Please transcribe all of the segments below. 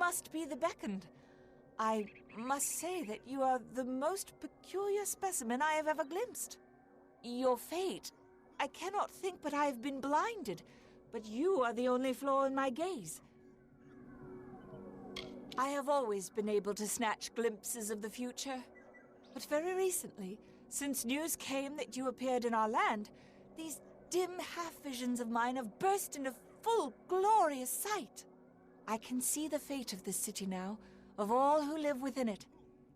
must be the beckoned. I must say that you are the most peculiar specimen I have ever glimpsed. Your fate, I cannot think but I have been blinded, but you are the only flaw in my gaze. I have always been able to snatch glimpses of the future, but very recently, since news came that you appeared in our land, these dim half-visions of mine have burst into full, glorious sight. I can see the fate of this city now, of all who live within it,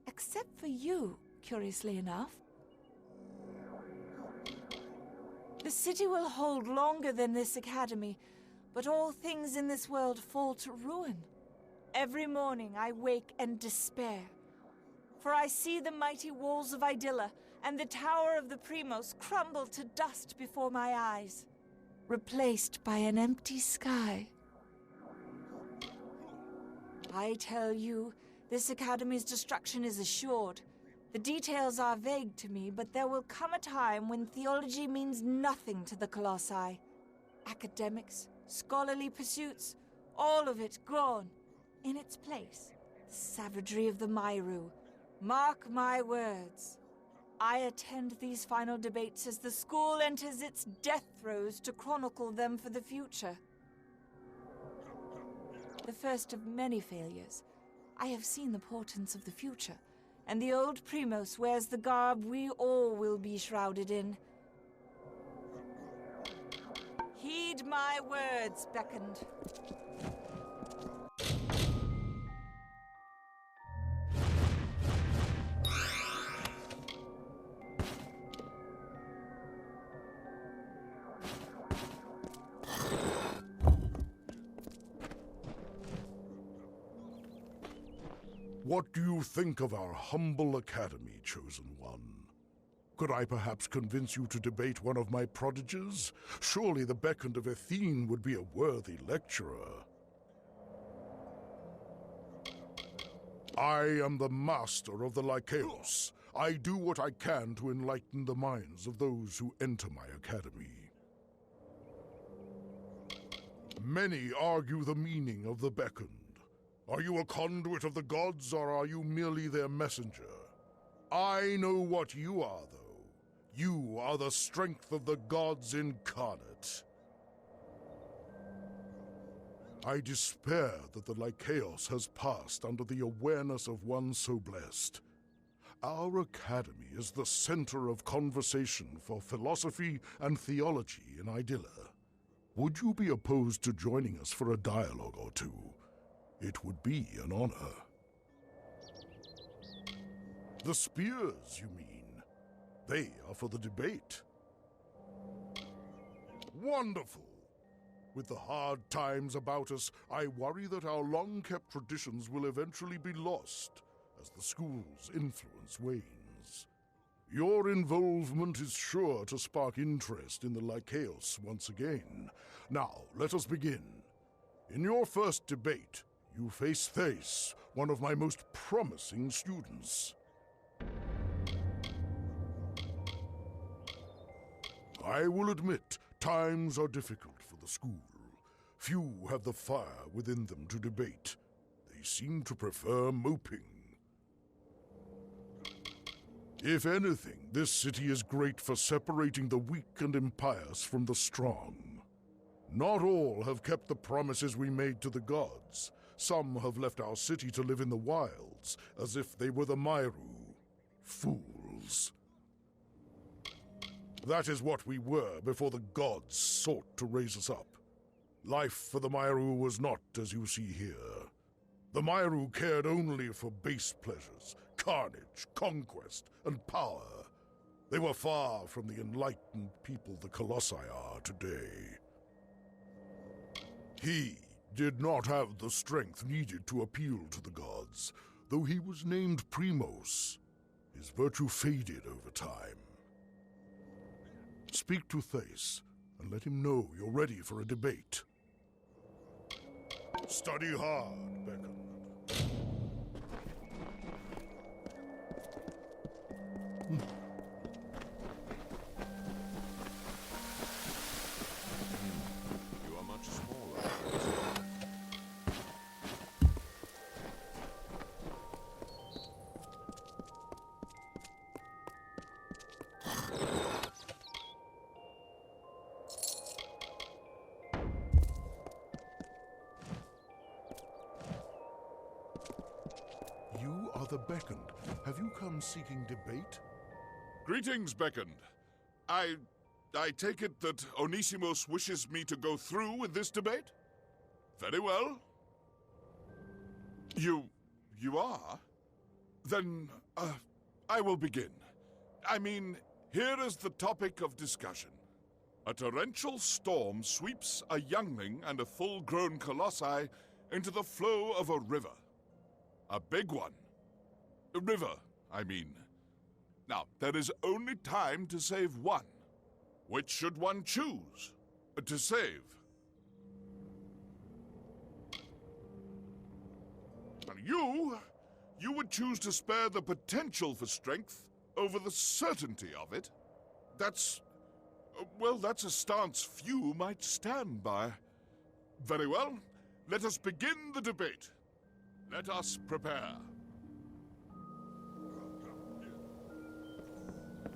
except for you, curiously enough. The city will hold longer than this academy, but all things in this world fall to ruin. Every morning I wake and despair, for I see the mighty walls of Idilla and the tower of the Primos crumble to dust before my eyes, replaced by an empty sky. I tell you, this academy's destruction is assured. The details are vague to me, but there will come a time when theology means nothing to the Colossi. Academics, scholarly pursuits, all of it gone. In its place, the savagery of the Myru. Mark my words. I attend these final debates as the school enters its death throes to chronicle them for the future. The first of many failures. I have seen the portents of the future, and the old Primos wears the garb we all will be shrouded in. Heed my words, beckoned. What do you think of our humble academy, Chosen One? Could I perhaps convince you to debate one of my prodigies? Surely the Beckoned of Athene would be a worthy lecturer. I am the master of the Lycaeus. I do what I can to enlighten the minds of those who enter my academy. Many argue the meaning of the Beckoned. Are you a conduit of the gods, or are you merely their messenger? I know what you are, though. You are the strength of the gods incarnate. I despair that the Lycaeus has passed under the awareness of one so blessed. Our academy is the center of conversation for philosophy and theology in Idilla. Would you be opposed to joining us for a dialogue or two? It would be an honor. The spears, you mean? They are for the debate. Wonderful! With the hard times about us, I worry that our long-kept traditions will eventually be lost as the school's influence wanes. Your involvement is sure to spark interest in the Lycaeus once again. Now, let us begin. In your first debate, you face Thais, one of my most promising students. I will admit, times are difficult for the school. Few have the fire within them to debate. They seem to prefer moping. If anything, this city is great for separating the weak and impious from the strong. Not all have kept the promises we made to the gods. Some have left our city to live in the wilds, as if they were the Myru. Fools. That is what we were before the gods sought to raise us up. Life for the Myru was not as you see here. The Myru cared only for base pleasures, carnage, conquest, and power. They were far from the enlightened people the Colossi are today. He did not have the strength needed to appeal to the gods. Though he was named Primos, his virtue faded over time. Speak to Thais, and let him know you're ready for a debate. Study hard, Beckoned. You are much smaller. Brother Beckoned, have you come seeking debate? Greetings, Beckoned. I take it that Onisimos wishes me to go through with this debate? Very well. You are? Then, I will begin. I mean, here is the topic of discussion. A torrential storm sweeps a youngling and a full-grown colossi into the flow of a river. A big one. A river, I mean. Now, there is only time to save one. Which should one choose to save? And you would choose to spare the potential for strength over the certainty of it? That's a stance few might stand by. Very well, let us begin the debate. Let us prepare.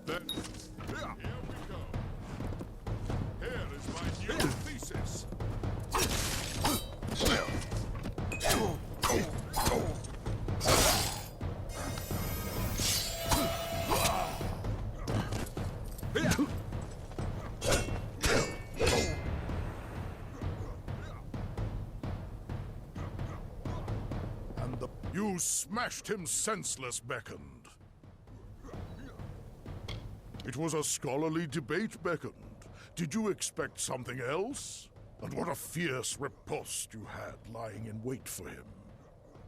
Then, here we go. Here is my new thesis. You smashed him senseless, Beckoned. It was a scholarly debate, Beckoned. Did you expect something else? And what a fierce riposte you had lying in wait for him.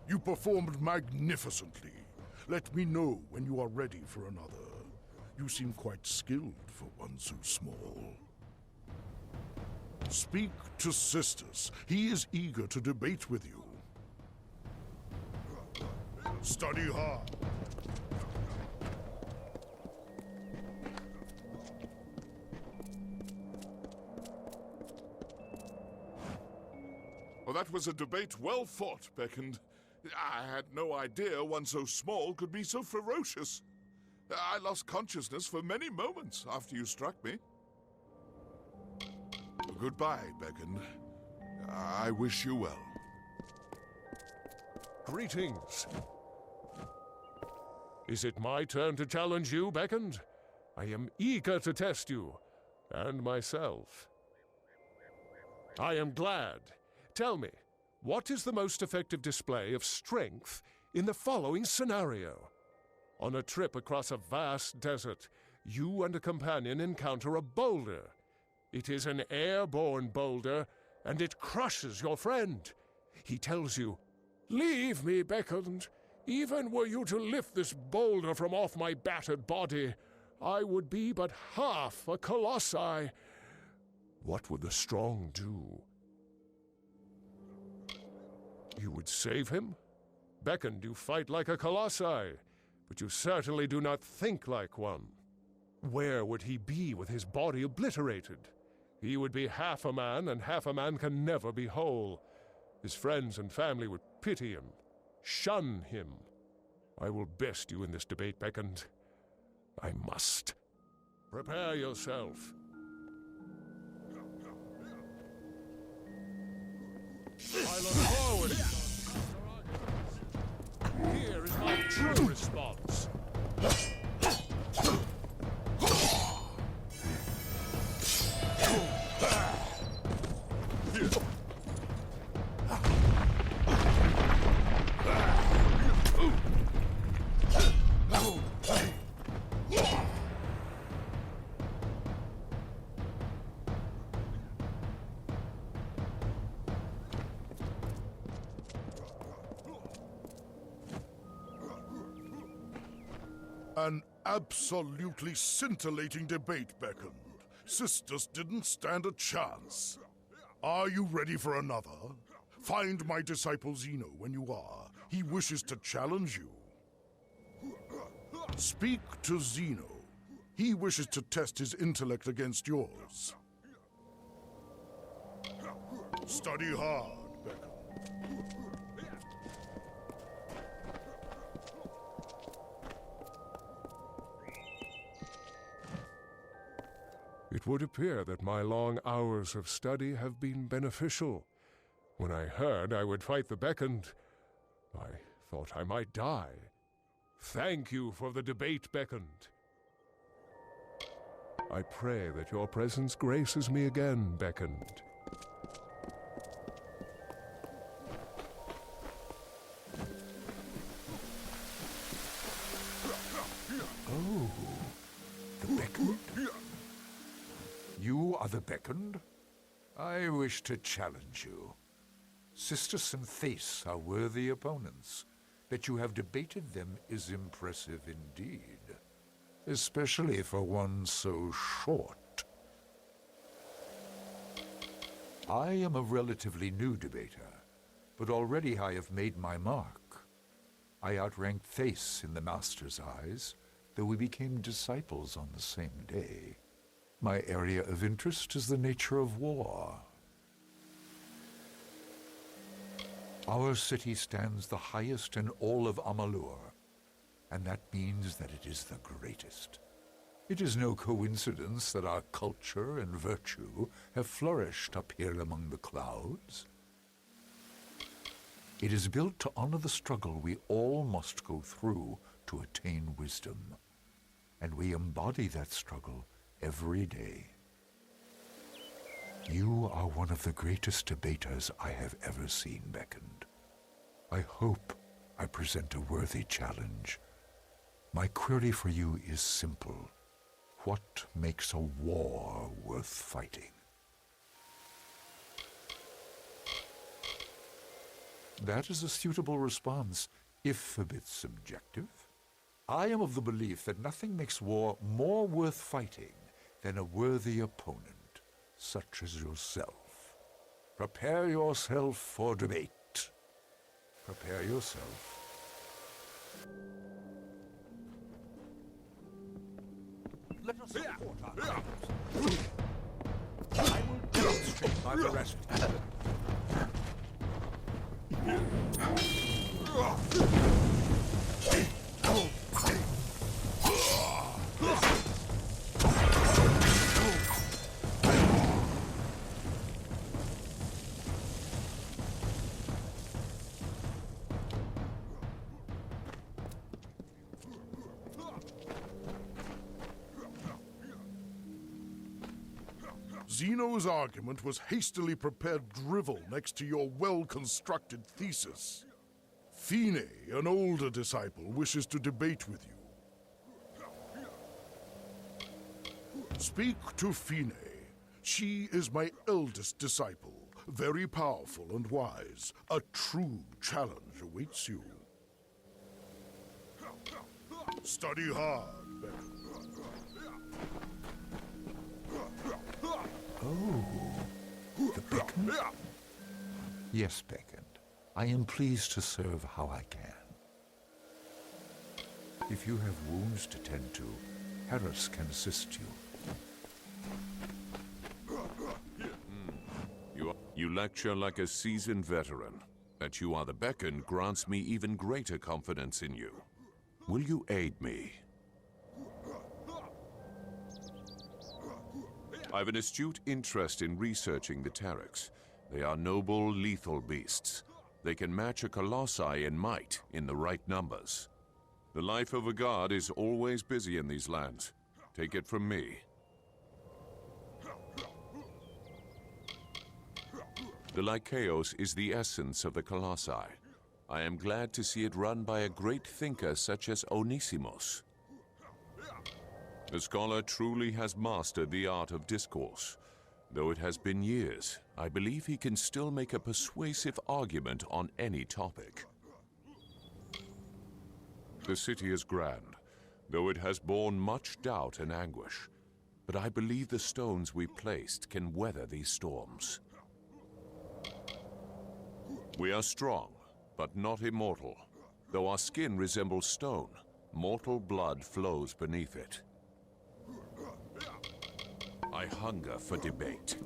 You performed magnificently. Let me know when you are ready for another. You seem quite skilled for one so small. Speak to Sisters. He is eager to debate with you. Study hard. Well, that was a debate well fought, Beckoned. I had no idea one so small could be so ferocious. I lost consciousness for many moments after you struck me. Goodbye, Beckoned. I wish you well. Greetings. Is it my turn to challenge you, Beckoned? I am eager to test you, and myself. I am glad. Tell me, what is the most effective display of strength in the following scenario? On a trip across a vast desert, you and a companion encounter a boulder. It is an airborne boulder, and it crushes your friend. He tells you, "Leave me, Beckoned. Even were you to lift this boulder from off my battered body, I would be but half a colossi." What would the strong do? You would save him? Beckoned, you fight like a colossi, but you certainly do not think like one. Where would he be with his body obliterated? He would be half a man, and half a man can never be whole. His friends and family would pity him, shun him. I will best you in this debate, Beckoned. I must. Prepare yourself. I look forward. Here is my true response. An absolutely scintillating debate, Beckoned. Sisters didn't stand a chance. Are you ready for another? Find my disciple Zeno when you are. He wishes to challenge you. Speak to Zeno. He wishes to test his intellect against yours. Study hard, Beckoned. It would appear that my long hours of study have been beneficial. When I heard I would fight the Beckoned, I thought I might die. Thank you for the debate, Beckoned. I pray that your presence graces me again, Beckoned. Oh, the Beckoned? You are the Beckoned? I wish to challenge you. Sisters and Thace are worthy opponents. That you have debated them is impressive indeed, especially for one so short. I am a relatively new debater, but already I have made my mark. I outranked Thace in the Master's eyes, though we became disciples on the same day. My area of interest is the nature of war. Our city stands the highest in all of Amalur, and that means that it is the greatest. It is no coincidence that our culture and virtue have flourished up here among the clouds. It is built to honor the struggle we all must go through to attain wisdom, and we embody that struggle every day. You are one of the greatest debaters I have ever seen, Beckoned. I hope I present a worthy challenge. My query for you is simple. What makes a war worth fighting? That is a suitable response, if a bit subjective. I am of the belief that nothing makes war more worth fighting than a worthy opponent, such as yourself. Prepare yourself for debate. Prepare yourself. Let us support our cause. I will demonstrate my veracity. Zeno's argument was hastily prepared drivel next to your well-constructed thesis. Fine, an older disciple, wishes to debate with you. Speak to Fine. She is my eldest disciple, very powerful and wise. A true challenge awaits you. Study hard, Beckoned. Oh, the Beckoned? Yes, Beckoned. I am pleased to serve how I can. If you have wounds to tend to, Harris can assist you. You lecture like a seasoned veteran. That you are the Beckoned grants me even greater confidence in you. Will you aid me? I have an astute interest in researching the Terex. They are noble, lethal beasts. They can match a colossi in might in the right numbers. The life of a god is always busy in these lands. Take it from me. The Lycaeos is the essence of the colossi. I am glad to see it run by a great thinker such as Onisimos. The scholar truly has mastered the art of discourse. Though it has been years, I believe he can still make a persuasive argument on any topic. The city is grand, though it has borne much doubt and anguish. But I believe the stones we placed can weather these storms. We are strong, but not immortal. Though our skin resembles stone, mortal blood flows beneath it. I hunger for debate.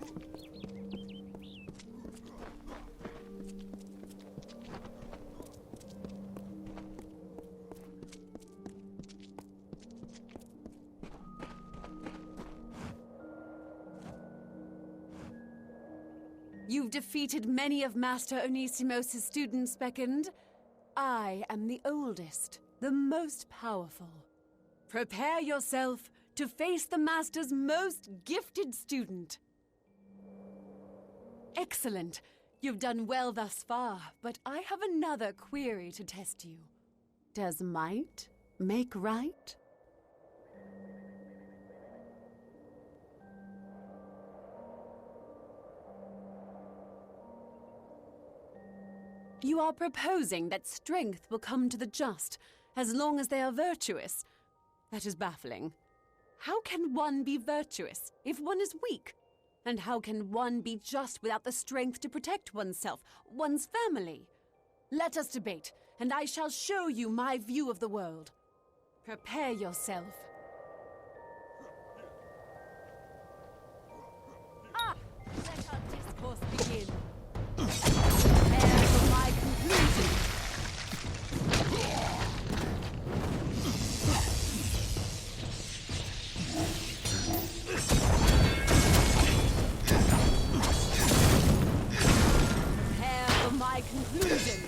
You've defeated many of Master Onisimos' students, Beckoned. I am the oldest. the most powerful. Prepare yourself to face the Master's most gifted student. Excellent. You've done well thus far, but I have another query to test you. Does might make right? You are proposing that strength will come to the just, as long as they are virtuous. That is baffling. How can one be virtuous if one is weak? And how can one be just without the strength to protect oneself, one's family? Let us debate, and I shall show you my view of the world. Prepare yourself. Let our discourse begin. Prepare for my conclusion. Prepare for my conclusion.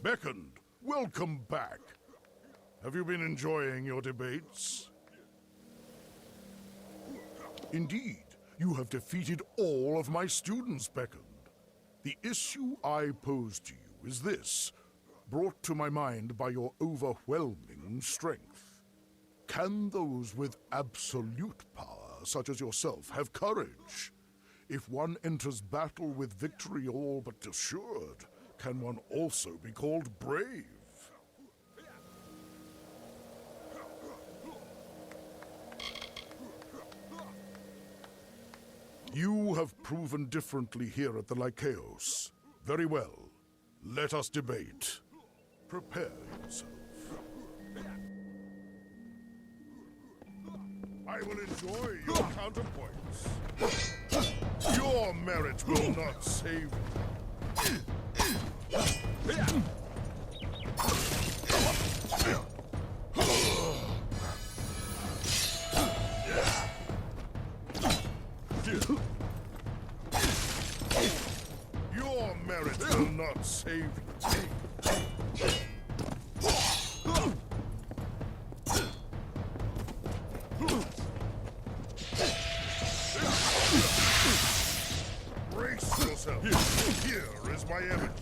Beckoned, welcome back. Have you been enjoying your debates? Indeed, you have defeated all of my students, Beckoned. The issue I pose to you is this, brought to my mind by your overwhelming strength. Can those with absolute power, such as yourself, have courage? If one enters battle with victory all but assured, can one also be called brave? You have proven differently here at the Lycaeus. Very well. Let us debate. Prepare yourself. I will enjoy your counterpoints. Your merit will not save you. Your merit will not save you. Brace yourself. Here is my evidence.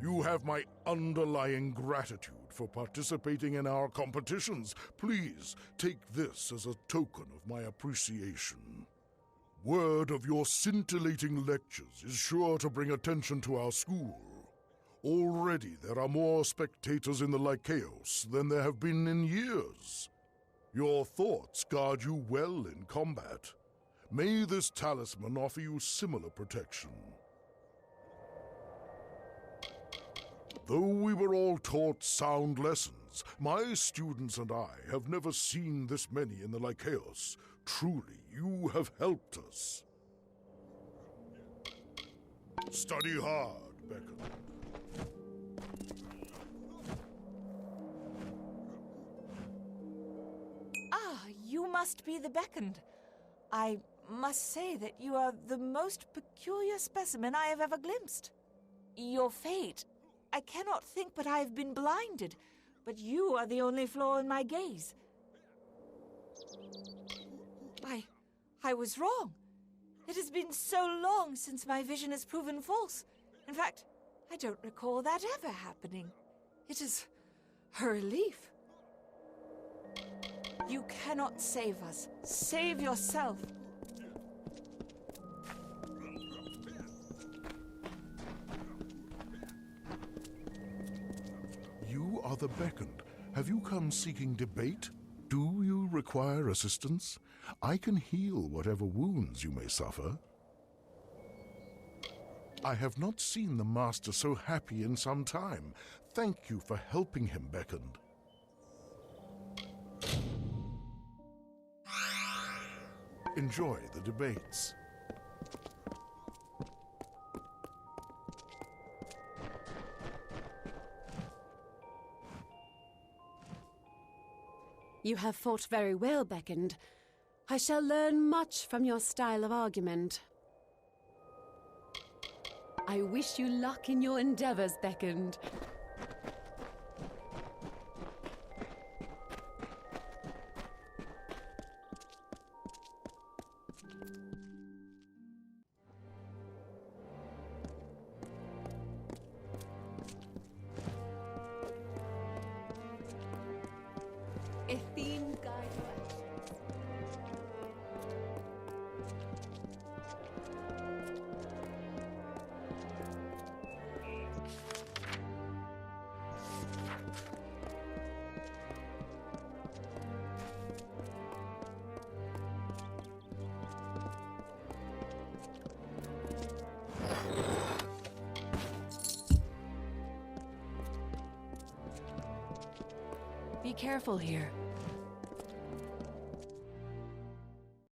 You have my underlying gratitude for participating in our competitions. Please take this as a token of my appreciation. Word of your scintillating lectures is sure to bring attention to our school. Already there are more spectators in the Lycaeus than there have been in years. Your thoughts guard you well in combat. May this talisman offer you similar protection. Though we were all taught sound lessons, my students and I have never seen this many in the Lycaeus. Truly, you have helped us. Study hard, Becca. Ah, you must be the Beckoned. I must say that you are the most peculiar specimen I have ever glimpsed. Your fate, I cannot think but I have been blinded, but you are the only flaw in my gaze. I was wrong. It has been so long since my vision has proven false. In fact, I don't recall that ever happening. It is a relief. You cannot save us. Save yourself. You are the Beckoned. Have you come seeking debate? Do you require assistance? I can heal whatever wounds you may suffer. I have not seen the Master so happy in some time. Thank you for helping him, Beckoned. Enjoy the debates. You have fought very well, Beckoned. I shall learn much from your style of argument. I wish you luck in your endeavors, Beckoned. Athene, guide your actions. Be careful here.